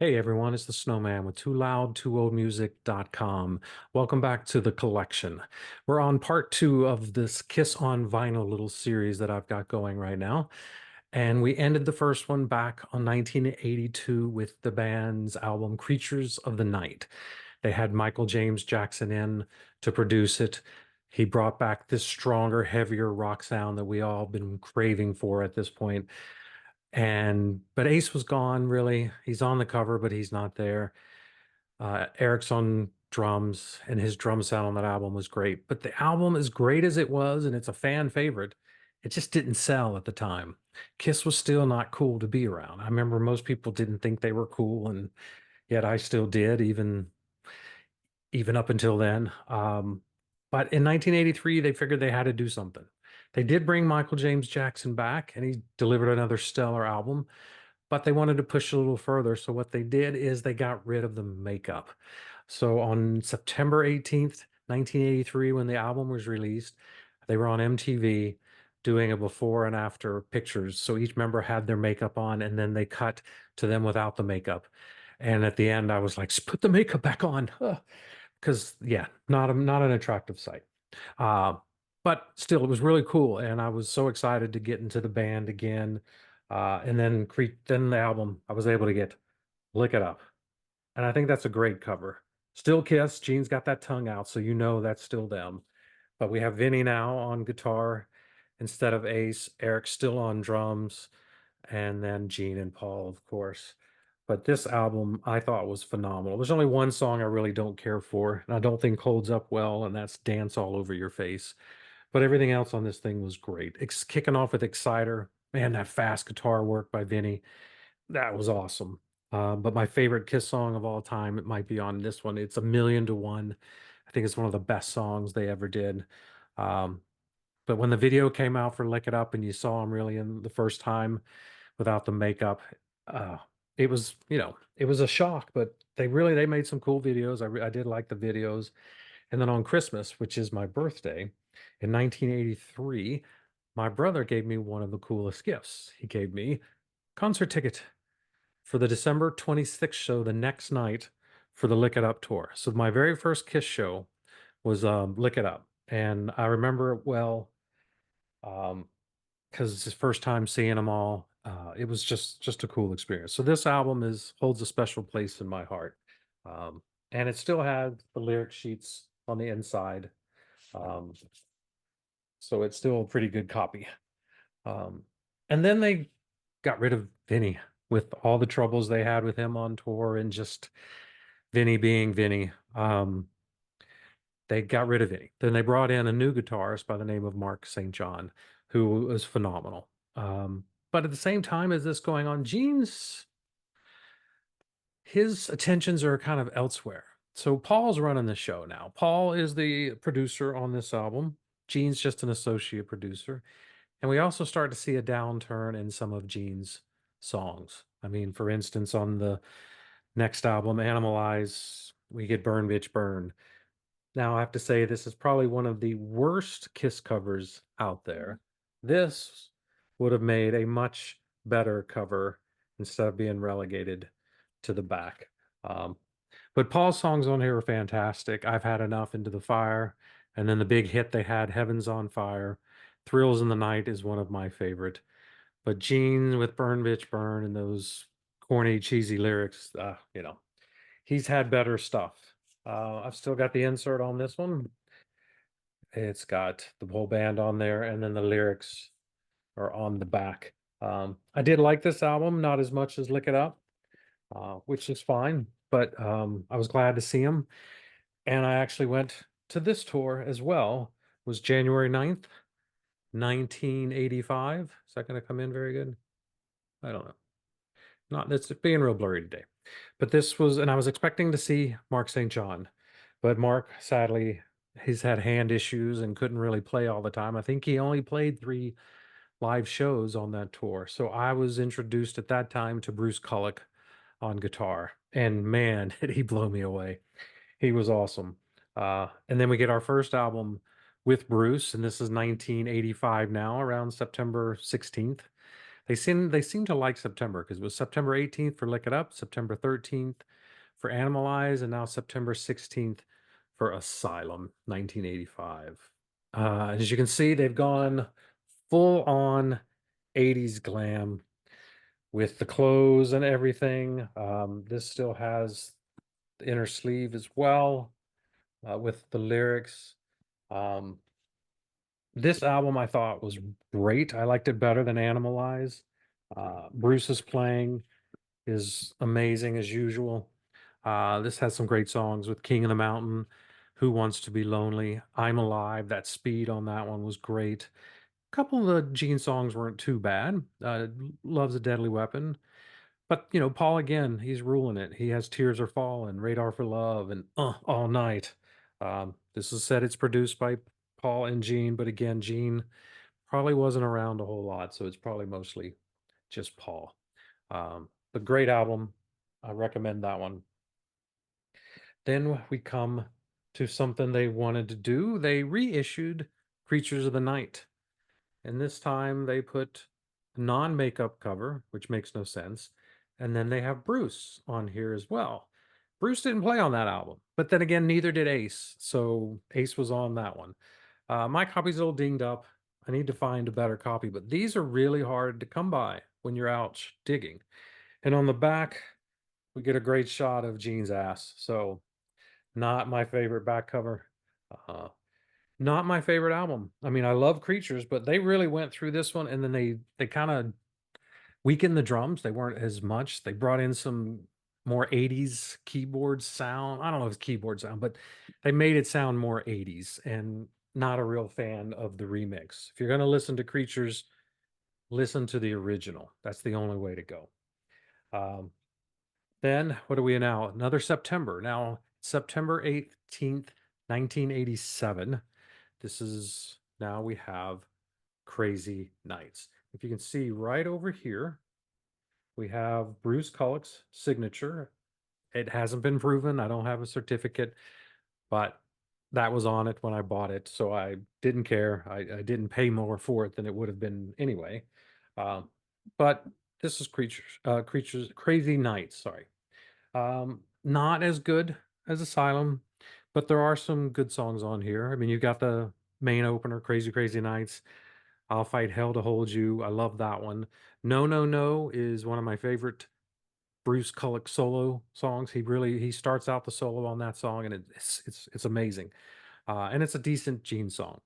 Hey everyone, it's the Snowman with TooLoudTooOldMusic.com. Welcome back to the collection. We're on part two of this Kiss on Vinyl little series that I've got going right now. And we ended the first one back on 1982 with the band's album Creatures of the Night. They had Michael James Jackson in to produce it. He brought back this stronger, heavier rock sound that we all been craving for at this point. But Ace was gone, really. He's on the cover, but he's not there. Eric's on drums, and his drum sound on that album was great. But the album, as great as it was, and it's a fan favorite, it just didn't sell at the time. Kiss was still not cool to be around. I remember most people didn't think they were cool, and yet I still did, even up until then. But in 1983, they figured they had to do something. They did bring Michael James Jackson back, and he delivered another stellar album, but they wanted to push a little further. So what they did is they got rid of the makeup. So on September 18th, 1983, when the album was released, they were on MTV doing a before and after pictures. So each member had their makeup on, and then they cut to them without the makeup. And at the end, I was like, put the makeup back on. Because yeah, not an attractive sight. Uh, but still, it was really cool, and I was so excited to get into the band again. Then the album, I was able to get "Lick It Up," and I think that's a great cover. Still Kiss. Gene's got that tongue out, so you know that's still them. But we have Vinny now on guitar instead of Ace. Eric's still on drums, and then Gene and Paul, of course. But this album I thought was phenomenal. There's only one song I really don't care for, and I don't think holds up well, and that's Dance All Over Your Face. But everything else on this thing was great. It's kicking off with Exciter. Man, that fast guitar work by Vinny, that was awesome. But my favorite Kiss song of all time, it might be on this one. It's A Million to One. I think it's one of the best songs they ever did. Um, but when the video came out for Lick It Up and you saw him really in the first time without the makeup, uh, it was a shock, but they made some cool videos. I did like the videos. And then on Christmas, which is my birthday, in 1983, my brother gave me one of the coolest gifts. He gave me concert ticket for the December 26th show the next night for the Lick It Up tour. So my very first Kiss show was Lick It Up. And I remember it well um, because it's his first time seeing them all. It was just a cool experience. So this album is holds a special place in my heart. Um, and it still had the lyric sheets on the inside. Um, so it's still a pretty good copy. Um, and then they got rid of Vinny with all the troubles they had with him on tour and just Vinny being Vinny. They got rid of Vinny. Then they brought in a new guitarist by the name of Mark St. John, who was phenomenal. But at the same time as this going on, Gene's his attentions are kind of elsewhere. So Paul's running the show now. Paul is the producer on this album. Gene's just an associate producer. And we also start to see a downturn in some of Gene's songs. I mean, for instance, on the next album, Animalize, we get Burn Bitch Burn. Now, I have to say, this is probably one of the worst Kiss covers out there. This would have made a much better cover instead of being relegated to the back. Um, but Paul's songs on here are fantastic. I've Had Enough, Into the Fire, and then the big hit they had, Heaven's on Fire. Thrills in the Night is one of my favorite. But Gene with Burn Bitch Burn and those corny, cheesy lyrics, he's had better stuff. I've still got the insert on this one. It's got the whole band on there, and then the lyrics are on the back. I did like this album, not as much as Lick It Up, which is fine, but I was glad to see him. And I actually went to this tour as well. It was January 9th, 1985. Is that going to come in very good? I don't know. Not it's being real blurry today. But this was, and I was expecting to see Mark St. John, but Mark, sadly, he's had hand issues and couldn't really play all the time. I think he only played three live shows on that tour. So I was introduced at that time to Bruce Kulick on guitar, and man, did he blow me away. He was awesome. And then we get our first album with Bruce, and this is 1985 now, around September 16th. They seem to like September because it was September 18th for Lick It Up, September 13th for Animalize, and now September 16th for Asylum, 1985. As you can see, they've gone full on 80s glam with the clothes and everything. This still has the inner sleeve as well, with the lyrics. Um, this album I thought was great. I liked it better than Animalize. Bruce's playing is amazing as usual. This has some great songs with King of the Mountain, Who Wants to Be Lonely, I'm Alive. That speed on that one was great. A couple of the Gene songs weren't too bad. Love's a Deadly Weapon. But, Paul again, he's ruling it. He has Tears Are Falling, Radar for Love, and All Night. This is said it's produced by Paul and Gene, but again, Gene probably wasn't around a whole lot, so it's probably mostly just Paul. But great album. I recommend that one. Then we come to something they wanted to do. They reissued Creatures of the Night. And this time they put a non-makeup cover, which makes no sense. And then they have Bruce on here as well. Bruce didn't play on that album, but then again, neither did Ace. So Ace was on that one. My copy's a little dinged up. I need to find a better copy, but these are really hard to come by when you're out digging. And on the back, we get a great shot of Gene's ass. So not my favorite back cover. Uh, not my favorite album. I mean, I love Creatures, but they really went through this one and then they kind of weakened the drums. They weren't as much. They brought in some more 80s keyboard sound. I don't know if it's keyboard sound, but they made it sound more 80s and not a real fan of the remix. If you're going to listen to Creatures, listen to the original. That's the only way to go. Um, then what are we in now? Another September. Now, September 18th, 1987. This is now we have Crazy Nights. If you can see right over here, we have Bruce Kulick's signature. It hasn't been proven. I don't have a certificate, but that was on it when I bought it. So I didn't care. I didn't pay more for it than it would have been anyway. Um, but this is Crazy Nights. Sorry. Not as good as Asylum, but there are some good songs on here. I mean, you got the main opener, Crazy Crazy Nights. I'll Fight Hell to Hold You. I love that one. No, No, No is one of my favorite Bruce Kulick solo songs. He starts out the solo on that song, and it's amazing. And it's a decent Gene song.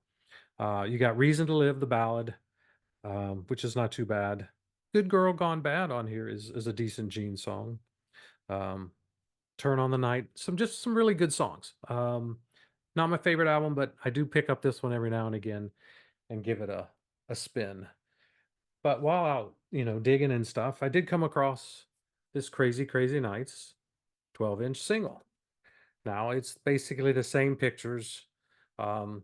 You got Reason to Live, the ballad, which is not too bad. Good Girl Gone Bad on here is a decent Gene song. Um, Turn on the Night, some really good songs. Not my favorite album, but I do pick up this one every now and again and give it a spin. But while out, digging and stuff, I did come across this Crazy Crazy Nights 12-inch single. Now it's basically the same pictures um,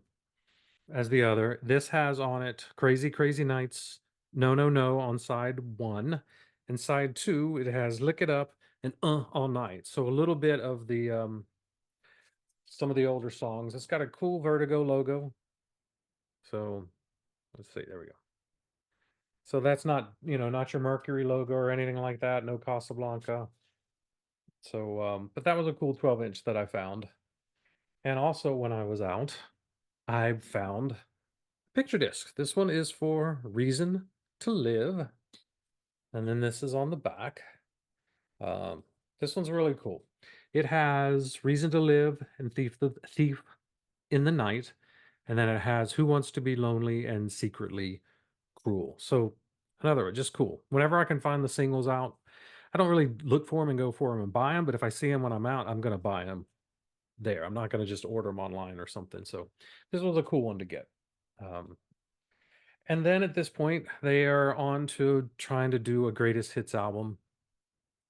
as the other. This has on it Crazy Crazy Nights, No No No on side one, and side two it has Lick It Up and All Night. So a little bit of the some of the older songs. It's got a cool Vertigo logo. So let's see. There we go. So that's not your Mercury logo or anything like that. No Casablanca. So, but that was a cool 12-inch that I found. And also when I was out, I found a picture disc. This one is for Reason to Live. And then this is on the back. Um, this one's really cool. It has Reason to Live and Thief in the Night. And then it has Who Wants to Be Lonely and Secretly Cruel. So, in other words, just cool. Whenever I can find the singles out, I don't really look for them and go for them and buy them, but if I see them when I'm out, I'm going to buy them there. I'm not going to just order them online or something. So, this was a cool one to get. Um, and then at this point, they are on to trying to do a greatest hits album.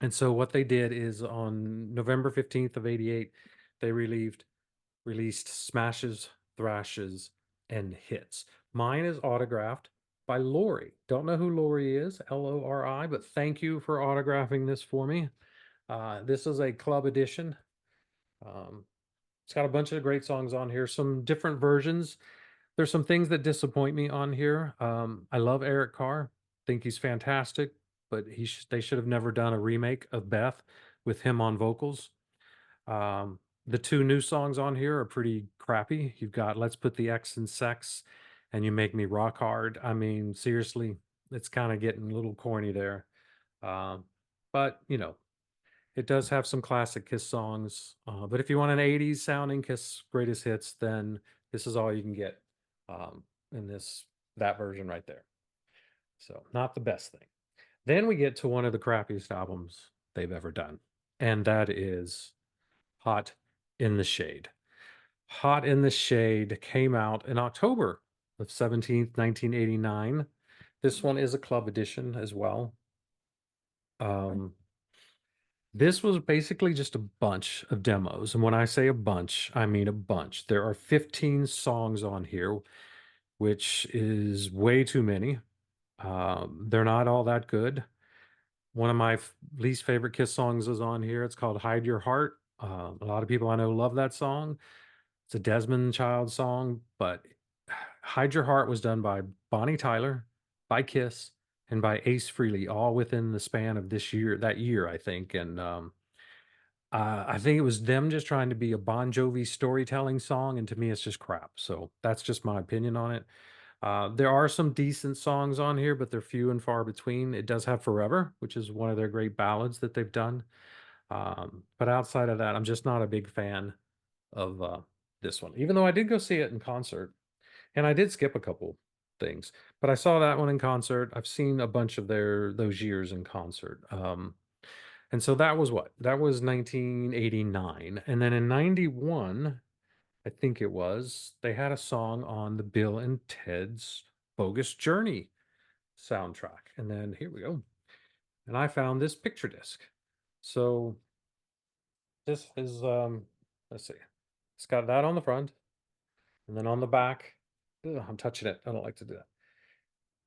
And so, what they did is on November 15th of 88, they released Smashes, Thrashes, and Hits. Mine is autographed by Lori. Don't know who Lori is, Lori, but thank you for autographing this for me. This is a club edition. Um, it's got a bunch of great songs on here, some different versions. There's some things that disappoint me on here. I love Eric Carr. think he's fantastic, but they should have never done a remake of Beth with him on vocals. The two new songs on here are pretty crappy. You've got Let's Put the X in Sex and You Make Me Rock Hard. I mean, seriously, it's kind of getting a little corny there. Um, but, it does have some classic Kiss songs. But if you want an 80s sounding Kiss greatest hits, then this is all you can get um, in that version right there. So, not the best thing. Then we get to one of the crappiest albums they've ever done, and that is Hot in the Shade. Hot in the Shade came out in October of 17th, 1989. This one is a club edition as well. Um, this was basically just a bunch of demos. And when I say a bunch, I mean a bunch. There are 15 songs on here, which is way too many. They're not all that good. One of my least favorite Kiss songs is on here. It's called Hide Your Heart. A lot of people I know love that song. It's a Desmond Child song, but Hide Your Heart was done by Bonnie Tyler, by Kiss, and by Ace Frehley, all within the span of that year, I think. And I think it was them just trying to be a Bon Jovi storytelling song, and to me, it's just crap. So that's just my opinion on it. There are some decent songs on here, but they're few and far between. It does have Forever, which is one of their great ballads that they've done. But outside of that, I'm just not a big fan of this one, even though I did go see it in concert, and I did skip a couple things, but I saw that one in concert. I've seen a bunch of those years in concert. And so that was what? That was 1989. And then in 91, I think it was, they had a song on the Bill and Ted's Bogus Journey soundtrack. And then here we go. And I found this picture disc. So this is let's see. It's got that on the front, and then on the back, ugh, I'm touching it. I don't like to do that.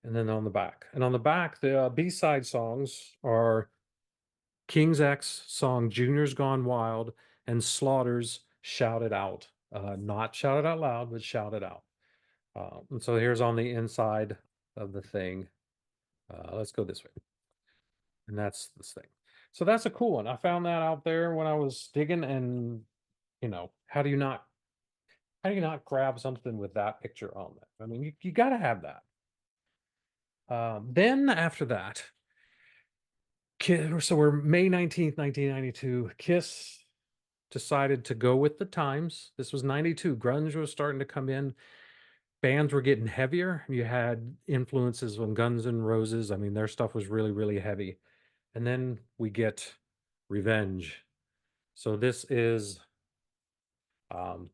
And then on the back. And on the back, the B-side songs are King's X song Junior's Gone Wild and Slaughter's Shout It Out. Not shout it out loud, but shout it out. And so here's on the inside of the thing. Let's go this way. And that's this thing. So that's a cool one. I found that out there when I was digging, and how do you not grab something with that picture on it? I mean, you got to have that. Then after that, so we're May 19th, 1992. Kiss decided to go with the times. This was 92. Grunge was starting to come in. Bands were getting heavier. You had influences from Guns N' Roses. I mean, their stuff was really, really heavy. And then we get Revenge. So this is um,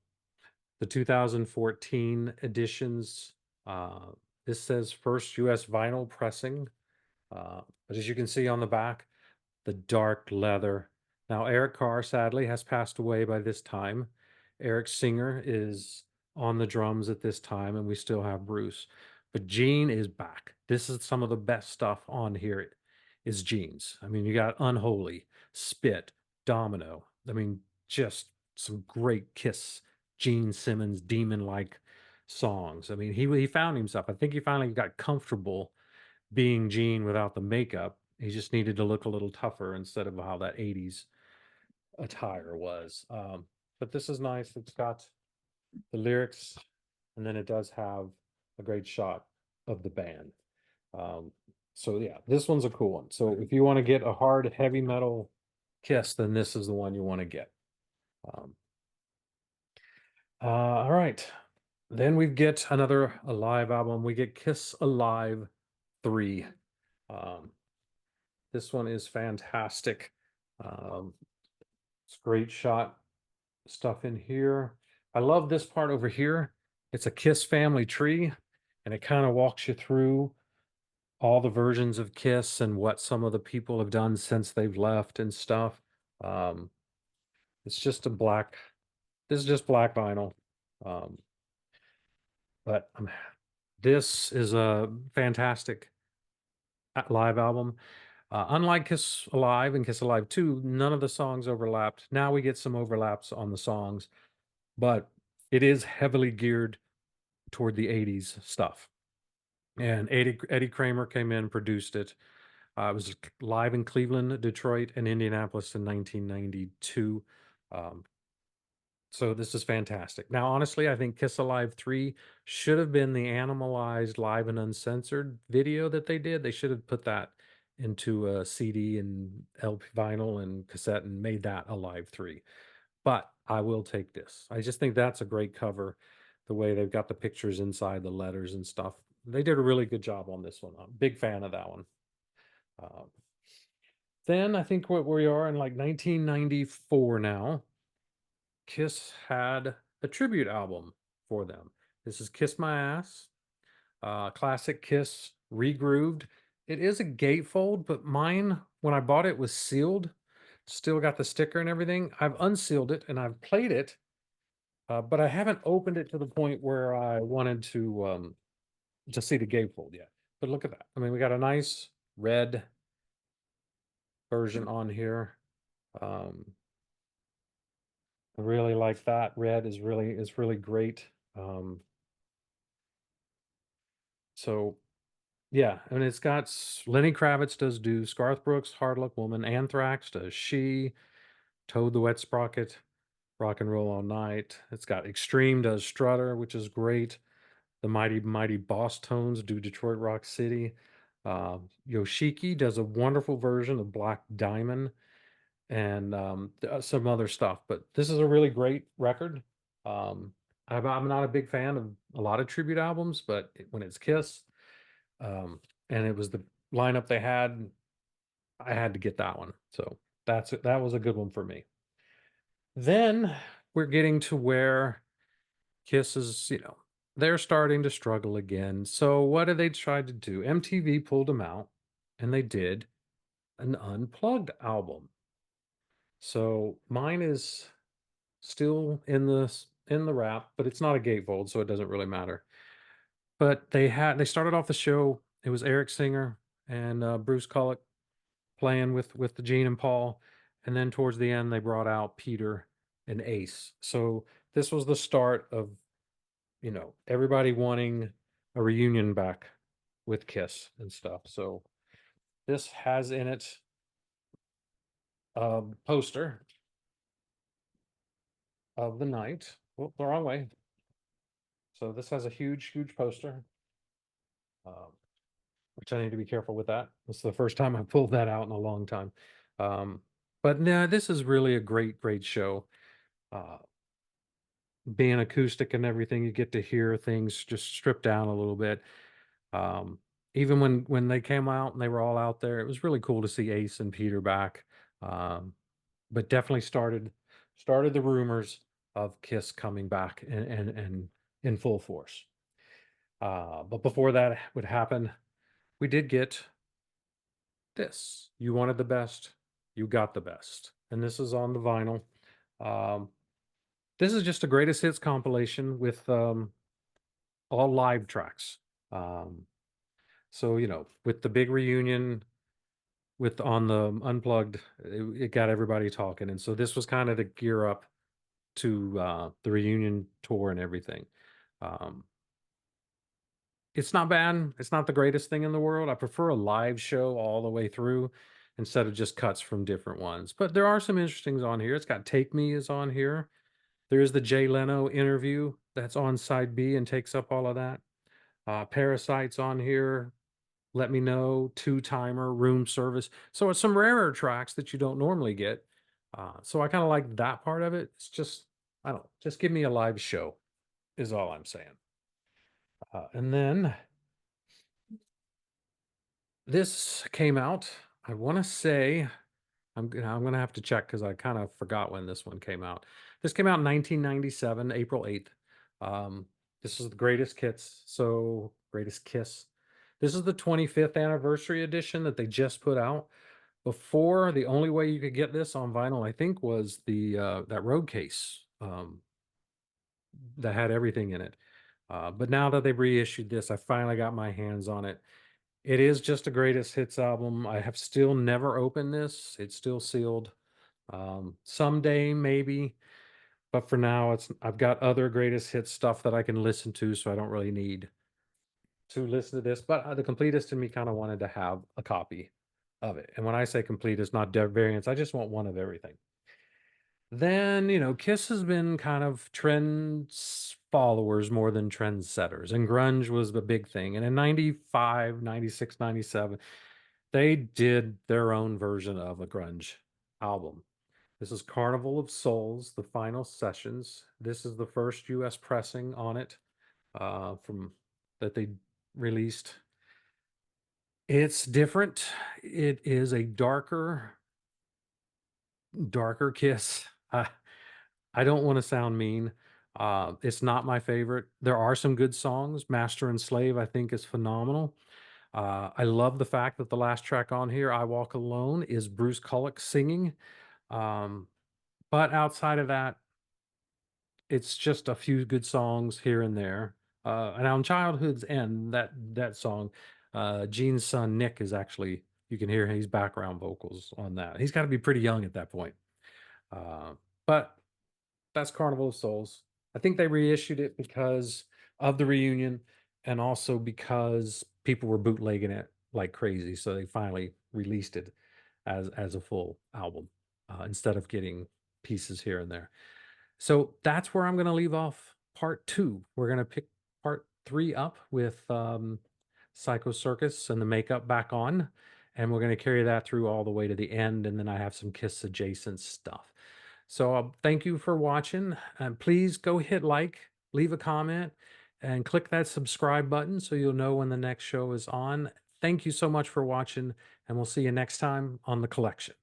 the 2014 editions. This says first US vinyl pressing. But as you can see on the back, the dark leather. Now, Eric Carr sadly has passed away by this time. Eric Singer is on the drums at this time, and we still have Bruce. But Gene is back. This is some of the best stuff on here is Gene's. I mean, you got Unholy, Spit, Domino. I mean, just some great Kiss, Gene Simmons, demon-like songs. I mean, he found himself. I think he finally got comfortable being Gene without the makeup. He just needed to look a little tougher instead of how that 80s attire was. But this is nice. It's got the lyrics, and then it does have a great shot of the band. Um, so yeah, this one's a cool one. So if you want to get a hard heavy metal Kiss, then this is the one you want to get. Um, all right. Then we get another Alive album. We get Kiss Alive 3. Um, this one is fantastic. It's great shot stuff in here. I love this part over here. It's a Kiss family tree, and it kind of walks you through all the versions of Kiss and what some of the people have done since they've left and stuff. Um, it's just this is just black vinyl. Um, but this is a fantastic live album. Unlike Kiss Alive and Kiss Alive 2, none of the songs overlapped. Now we get some overlaps on the songs, but it is heavily geared toward the 80s stuff. And Eddie Kramer came in, produced it. It was live in Cleveland, Detroit, and Indianapolis in 1992. Um, so this is fantastic. Now, honestly, I think Kiss Alive 3 should have been the Animalized live and uncensored video that they did. They should have put that into a CD and LP vinyl and cassette and made that Alive 3. But I will take this. I just think that's a great cover. The way they've got the pictures inside the letters and stuff. They did a really good job on this one. I'm a big fan of that one. Um, then I think what we are in like 1994 now. Kiss had a tribute album for them. This is Kiss My Ass, classic Kiss regrooved. It is a gatefold, but mine, when I bought it, was sealed. Still got the sticker and everything. I've unsealed it and I've played it, but I haven't opened it to the point where I wanted to see the gatefold yet. But look at that. I mean, we got a nice red version on here. Um, I really like that. Red is really great. So yeah, and it's got Lenny Kravitz does do Scarth Brooks, Hard Luck Woman, Anthrax does She, Toad the Wet Sprocket, Rock and Roll All Night. It's got Extreme does Strutter, which is great. The Mighty Mighty Boss Tones do Detroit Rock City. Yoshiki does a wonderful version of Black Diamond and some other stuff. But this is a really great record. Um, I'm not a big fan of a lot of tribute albums, but when it's Kiss, and it was the lineup they had, I had to get that one. So that was a good one for me. Then we're getting to where Kiss is, they're starting to struggle again. So what did they try to do? MTV pulled them out, and they did an Unplugged album. So mine is still in the wrap, but it's not a gatefold, so it doesn't really matter. But they started off the show. It was Eric Singer and Bruce Kulick playing with the Gene and Paul, and then towards the end they brought out Peter and Ace. So this was the start of everybody wanting a reunion back with Kiss and stuff. So this has in it a poster of the night. Whoop, the wrong way. So this has a huge poster, um, which I need to be careful with that. This is the first time I pulled that out in a long time. Um, but no, this is really a great show. Uh, Being acoustic and everything, you get to hear things just stripped down a little bit. Um, Even when they came out and they were all out there, it was really cool to see Ace and Peter back. Um, but definitely started the rumors of Kiss coming back and in full force. But before that would happen, we did get this. You wanted the best, you got the best. And this is on the vinyl. Um, this is just a greatest hits compilation with all live tracks. Um, so, with the big reunion with on the Unplugged, it got everybody talking. And so this was kind of the gear up to the reunion tour and everything. Um, it's not bad. It's not the greatest thing in the world. I prefer a live show all the way through instead of just cuts from different ones. But there are some interesting on here. It's got Take Me is on here. There is the Jay Leno interview that's on side B and takes up all of that. Parasites on here. Let Me Know, Two Timer, Room Service. So it's some rarer tracks that you don't normally get. So I kind of like that part of it. It's just, I don't know, just give me a live show is all I'm saying. And then this came out, I want to say, I'm gonna have to check because I kind of forgot when this one came out. This came out in 1997, April 8th. Um, this is the greatest hits, so greatest kiss. This is the 25th anniversary edition that they just put out. Before, the only way you could get this on vinyl, I think, was the that road case that had everything in it. But now that they've reissued this, I finally got my hands on it. It is just a greatest hits album. I have still never opened this. It's still sealed. Someday maybe, but for now, I've got other greatest hits stuff that I can listen to, so I don't really need to listen to this, but the completist in me kind of wanted to have a copy of it. And when I say complete, it's not variants. I just want one of everything. Then, Kiss has been kind of trends followers more than trendsetters, and grunge was the big thing. And in 95, 96, 97, they did their own version of a grunge album. This is Carnival of Souls, the final sessions. This is the first US pressing on it from that they released. It's different. It is a darker Kiss. I don't want to sound mean. It's not my favorite. There are some good songs. Master and Slave, I think, is phenomenal. I love the fact that the last track on here, I Walk Alone, is Bruce Kulick singing. Um, but outside of that, it's just a few good songs here and there. And on Childhood's End, that song, Gene's son Nick is actually, you can hear his background vocals on that. He's got to be pretty young at that point. Uh, but that's Carnival of Souls. I think they reissued it because of the reunion and also because people were bootlegging it like crazy. So they finally released it as a full album instead of getting pieces here and there. So that's where I'm going to leave off part two. We're going to pick part three up with Psycho Circus and the makeup back on. And we're going to carry that through all the way to the end. And then I have some Kiss adjacent stuff. So thank you for watching. And please go hit like, leave a comment, and click that subscribe button so you'll know when the next show is on. Thank you so much for watching, and we'll see you next time on The Collection.